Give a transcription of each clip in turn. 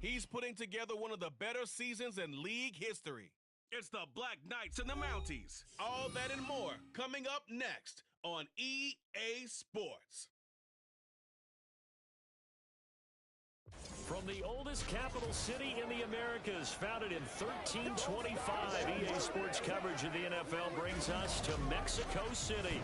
He's putting together one of the better seasons in league history. It's the Black Knights and the Mounties. All that and more coming up next on EA Sports. From the oldest capital city in the Americas, founded in 1325, EA Sports coverage of the NFL brings us to Mexico City.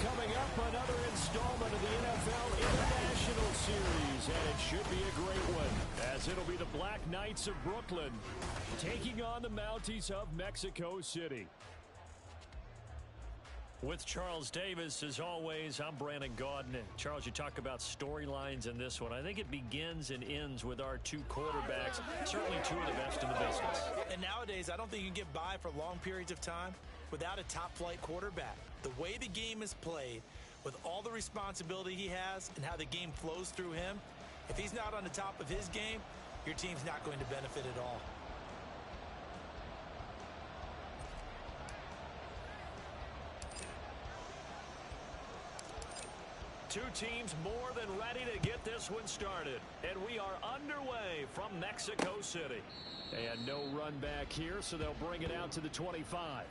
Coming up, another installment of the NFL International Series, and it should be a great one, as it'll be the Black Knights of Brooklyn taking on the Mounties of Mexico City. With Charles Davis, as always, I'm Brandon Gaudin. Charles, you talk about storylines in this one. I think it begins and ends with our two quarterbacks, certainly two of the best in the business. And nowadays, I don't think you can get by for long periods of time without a top-flight quarterback. The way the game is played, with all the responsibility he has and how the game flows through him, if he's not on the top of his game, your team's not going to benefit at all. Two teams more than ready to get this one started. And we are underway from Mexico City. And no run back here, so they'll bring it out to the 25.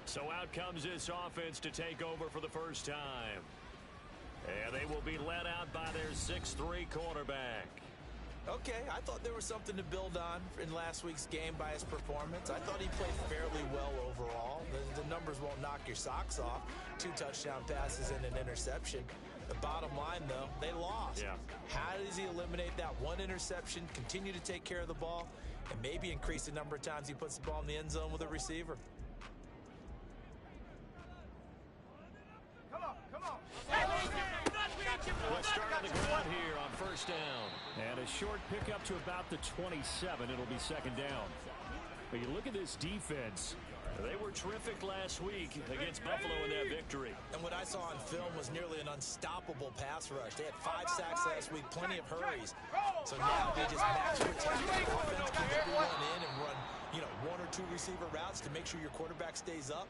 So out comes this offense to take over for the first time. And they will be led out by their 6'3" quarterback. Okay, I thought there was something to build on in last week's game by his performance. I thought he played fairly well overall. The numbers won't knock your socks off. 2 touchdown passes and an interception. The bottom line, though, they lost. Yeah. How does he eliminate that one interception, continue to take care of the ball, and maybe increase the number of times he puts the ball in the end zone with a receiver? Come on. Let's start on the ground here on first down. And a short pickup to about the 27. It'll be second down. But you look at this defense. They were terrific last week against Buffalo in that victory. And what I saw on film was nearly an unstoppable pass rush. They had 5 sacks last week, plenty of hurries. So now they just max protect the offense, keep everyone in, and run, 1 or 2 receiver routes to make sure your quarterback stays up.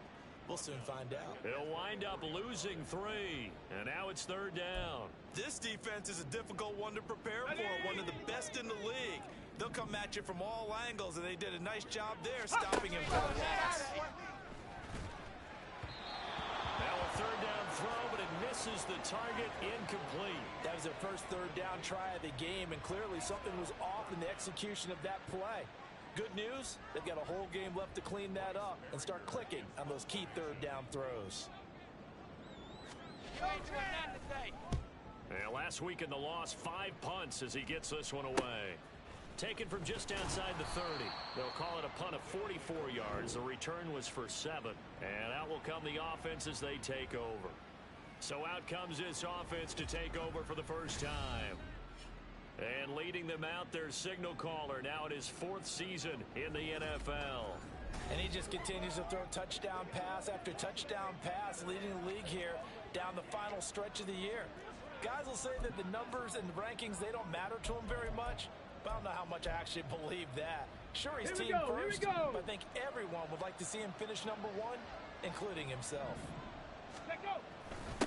We'll soon find out. They'll wind up losing 3, and now it's third down. This defense is a difficult one to prepare for, one of the best in the league. They'll come at you from all angles, and they did a nice job there stopping him from a loss. Now a third down throw, but it misses the target, incomplete. That was their first third down try of the game, and clearly something was off in the execution of that play. Good news, they've got a whole game left to clean that up and start clicking on those key third down throws. Last week in the loss, 5 punts as he gets this one away. Taken from just outside the 30. They'll call it a punt of 44 yards. The return was for 7. And out will come the offense as they take over. So out comes this offense to take over for the first time. And leading them out, their signal caller, now in his 4th season in the NFL. And he just continues to throw touchdown pass after touchdown pass, leading the league here down the final stretch of the year. Guys will say that the numbers and the rankings, they don't matter to him very much, but I don't know how much I actually believe that. Sure, he's team first, but I think everyone would like to see him finish number 1, including himself. Let go.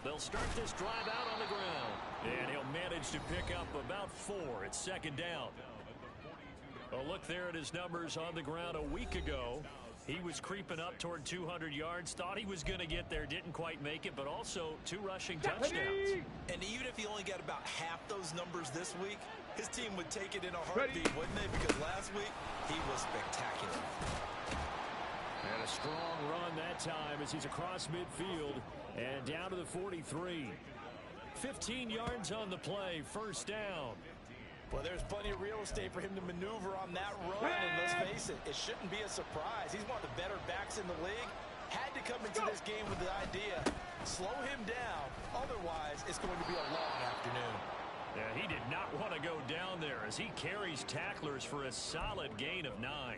They'll start this drive out on the ground. And he'll manage to pick up about 4 at second down. A look there at his numbers on the ground a week ago. He was creeping up toward 200 yards. Thought he was going to get there. Didn't quite make it, but also 2 rushing touchdowns. And even if he only got about half those numbers this week, his team would take it in a heartbeat, wouldn't they? Because last week, he was spectacular. And a strong run that time as he's across midfield and down to the 43. 15 yards on the play, first down. Well, there's plenty of real estate for him to maneuver on that run, and let's face it, it shouldn't be a surprise. He's one of the better backs in the league. Had to come into this game with the idea, slow him down, otherwise it's going to be a long afternoon. Yeah, he did not want to go down there as he carries tacklers for a solid gain of 9.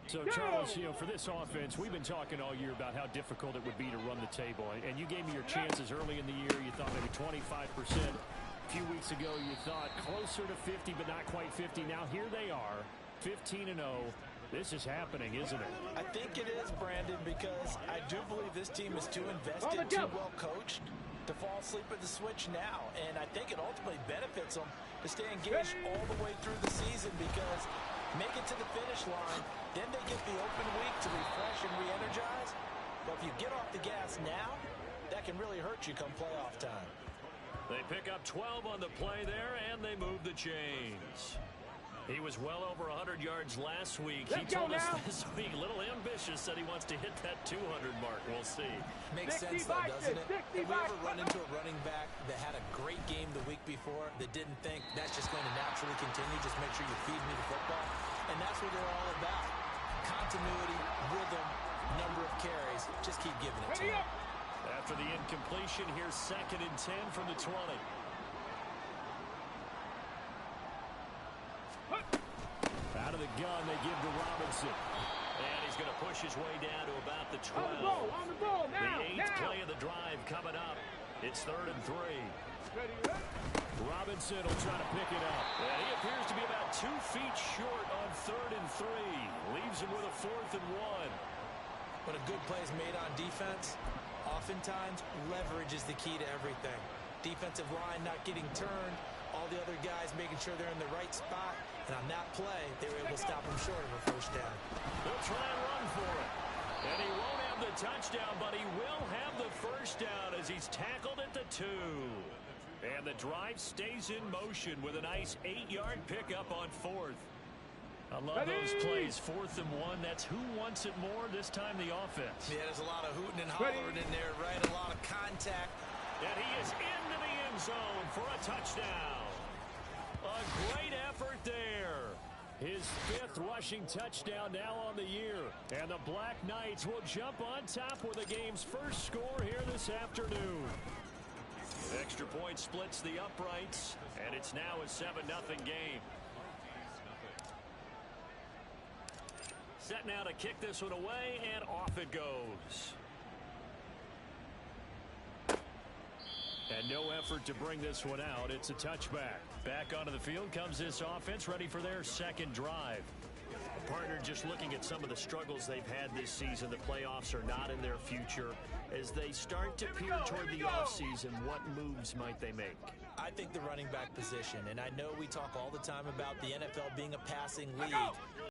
So, Charles, for this offense, we've been talking all year about how difficult it would be to run the table. And you gave me your chances early in the year. You thought maybe 25%. A few weeks ago, you thought closer to 50, but not quite 50. Now, here they are, 15-0. This is happening, isn't it? I think it is, Brandon, because I do believe this team is too invested, too well coached to fall asleep at the switch now. And I think it ultimately benefits them to stay engaged all the way through the because make it to the finish line, then they get the open week to refresh and re-energize. But if you get off the gas now, that can really hurt you come playoff time. They pick up 12 on the play there, and they move the chains. He was well over 100 yards last week. He told us this week, a little ambitious, said he wants to hit that 200 mark. We'll see. Makes sense, though, doesn't it? If we ever run into a running back that had a great game the week before, that didn't think that's just going to naturally continue, just make sure you feed me the football. And that's what they're all about. Continuity, rhythm, number of carries. Just keep giving it to him. After the incompletion, here's 2nd and 10 from the 20. Out of the gun, they give to Robinson. And he's going to push his way down to about the 12. On the ball, now, the 8th play of the drive coming up. It's 3rd and 3. Robinson will try to pick it up. And he appears to be about 2 feet short on 3rd and 3. Leaves him with a 4th and 1. When a good play is made on defense, oftentimes leverage is the key to everything. Defensive line not getting turned, all the other guys making sure they're in the right spot. And on that play, they were able to stop him short of a first down. He'll try and run for it. And he won't have the touchdown, but he will have the first down as he's tackled at the 2. And the drive stays in motion with a nice 8-yard pickup on 4th. I love those plays. 4th and 1. That's who wants it more, this time the offense. Yeah, there's a lot of hooting and hollering in there, right? A lot of contact. And he is into the end zone for a touchdown. A great effort there. His 5th rushing touchdown now on the year. And the Black Knights will jump on top with the game's first score here this afternoon. Extra point splits the uprights, and it's now a 7-0 game. Set now to kick this one away, and off it goes. And no effort to bring this one out. It's a touchback. Back onto the field comes this offense, ready for their 2nd drive. Partner, just looking at some of the struggles they've had this season, the playoffs are not in their future. As they start to peer toward the offseason, what moves might they make? I think the running back position, and I know we talk all the time about the NFL being a passing league.